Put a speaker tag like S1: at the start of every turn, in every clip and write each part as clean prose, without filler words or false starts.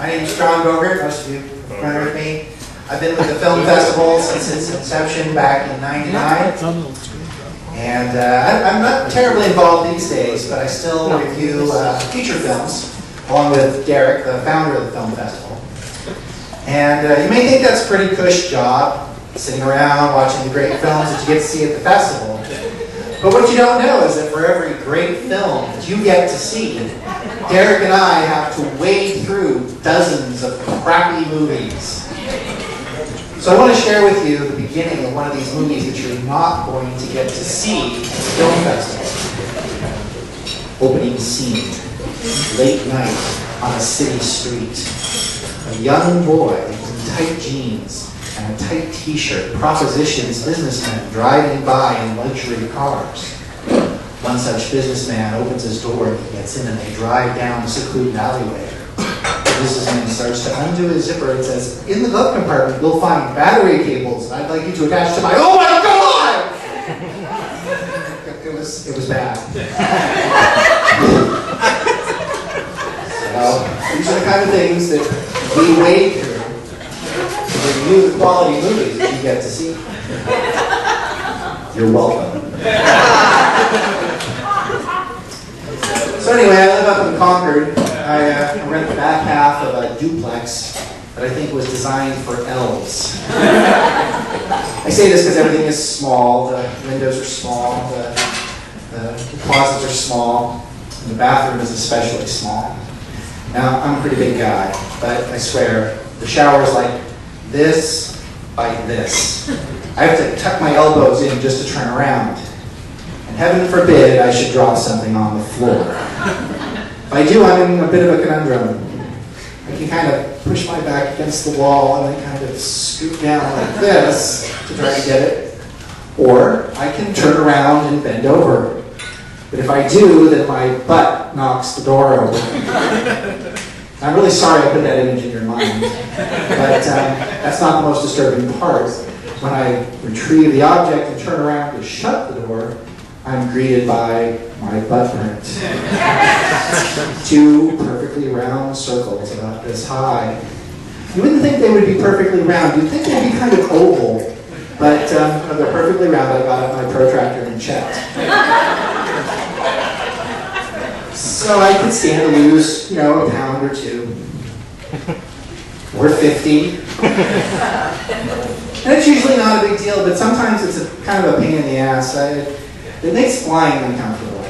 S1: My name is John Bogert. Most of you are familiar with me. I've been with the film festival since its inception back in '99. And I'm not terribly involved these days, but I still review feature films, along with Derek, the founder of the film festival. And you may think that's a pretty cush job, sitting around watching the great films that you get to see at the festival. But what you don't know is that for every great film that you get to see, Derek and I have to wade through dozens of crappy movies. So I want to share with you the beginning of one of these movies that you're not going to get to see at the film festival. Opening scene, late night on a city street. A young boy in tight jeans and a tight t-shirt propositions businessmen driving by in luxury cars. One such businessman opens his door and he gets in and they drive down the secluded alleyway. The businessman starts to undo his zipper and says, "In the glove compartment you'll find battery cables and I'd like you to attach to my..." Oh my God! It was bad. So, these are the kind of things that we wade through to review the quality movies that you get to see. You're welcome. So anyway, I live up in Concord. I rent the back half of a duplex that I think was designed for elves. I say this because everything is small. The windows are small, the closets are small, and the bathroom is especially small. Now, I'm a pretty big guy, but I swear, the shower is like this by this. I have to tuck my elbows in just to turn around. And heaven forbid I should drop something on the floor. If I do, I'm in a bit of a conundrum. I can kind of push my back against the wall and then kind of scoot down like this to try to get it. Or I can turn around and bend over. But if I do, then my butt knocks the door open. I'm really sorry I put that image in your mind. But that's not the most disturbing part. When I retrieve the object and turn around to shut the door, I'm greeted by my butt print. Two perfectly round circles about this high. You wouldn't think they would be perfectly round. You'd think they'd be kind of oval. But they're perfectly round. I got out my protractor and checked. So I could stand to lose, a pound or two. Or 50. And it's usually not a big deal, but sometimes it's kind of a pain in the ass. It makes flying uncomfortable.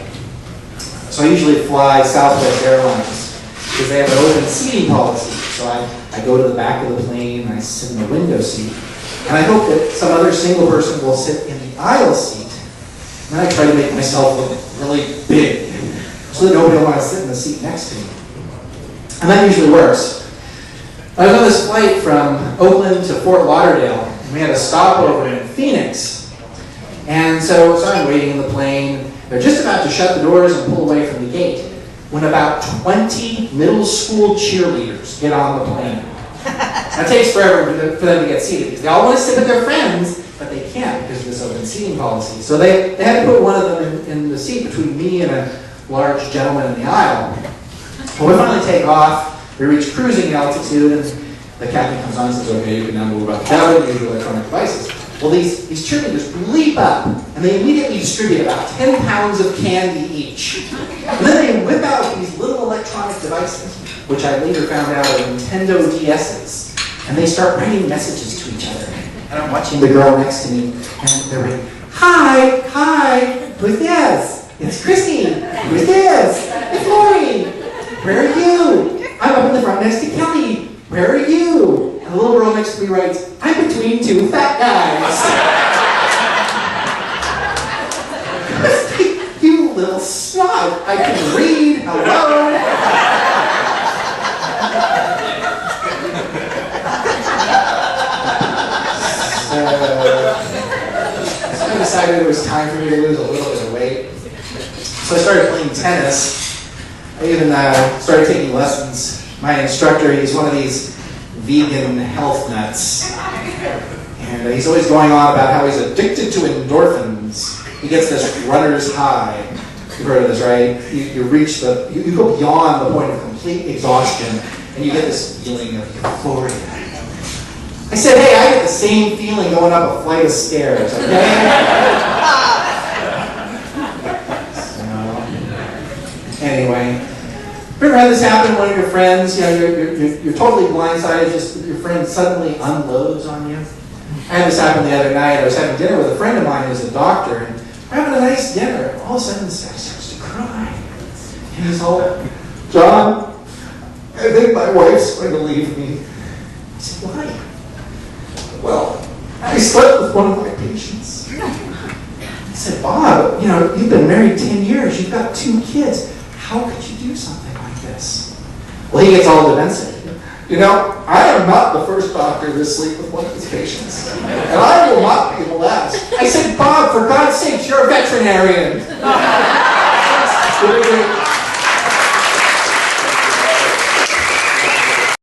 S1: So I usually fly Southwest Airlines because they have an open seating policy. So I go to the back of the plane and I sit in the window seat. And I hope that some other single person will sit in the aisle seat. And then I try to make myself look really big so that nobody will want to sit in the seat next to me. And that usually works. I was on this flight from Oakland to Fort Lauderdale, and we had a stopover in Phoenix. And so I'm waiting in the plane. They're just about to shut the doors and pull away from the gate when about 20 middle school cheerleaders get on the plane. It takes forever for them to get seated because they all want to sit with their friends, but they can't because of this open seating policy. So they had to put one of them in the seat between me and a large gentleman in the aisle. Well, we finally take off. We reach cruising altitude, and the captain comes on and says, "Okay, you can now move about the cabin, use your electronic devices." Well, these cheerleaders leap up, and they immediately distribute about 10 pounds of candy each. And then they whip out these little electronic devices, which I later found out are Nintendo DSs, and they start writing messages to each other. And I'm watching the girl next to me, and they're like, hi, who's this? It's Christy. Who's this? It's Lori. Where are you? I'm up in the front next to Kelly. Where are you? And the little girl next to me writes, I'm between two fat guys. You little snot. I can read. Hello. So I decided it was time for me to lose a little bit of weight. So I started playing tennis. I even started taking lessons. My instructor, he's one of these vegan health nuts. And he's always going on about how he's addicted to endorphins. He gets this runner's high. You've heard of this, right? You go beyond the point of complete exhaustion, and you get this feeling of euphoria. I said, hey, I get the same feeling going up a flight of stairs, okay? Anyway, have you ever had this happen to one of your friends? You know, you're totally blindsided, just your friend suddenly unloads on you. I had this happen the other night. I was having dinner with a friend of mine who's a doctor, and we're having a nice dinner. And all of a sudden, this guy starts to cry. And he's all, John, I think my wife's going to leave me. I said, why? Well, I slept with one of my patients. I said, Bob, you know, you've been married 10 years. You've got 2 kids. How could you do something like this? Well, he gets all defensive. You know, I am not the first doctor to sleep with one of his patients. And I will not be the last. I said, Bob, for God's sake, you're a veterinarian.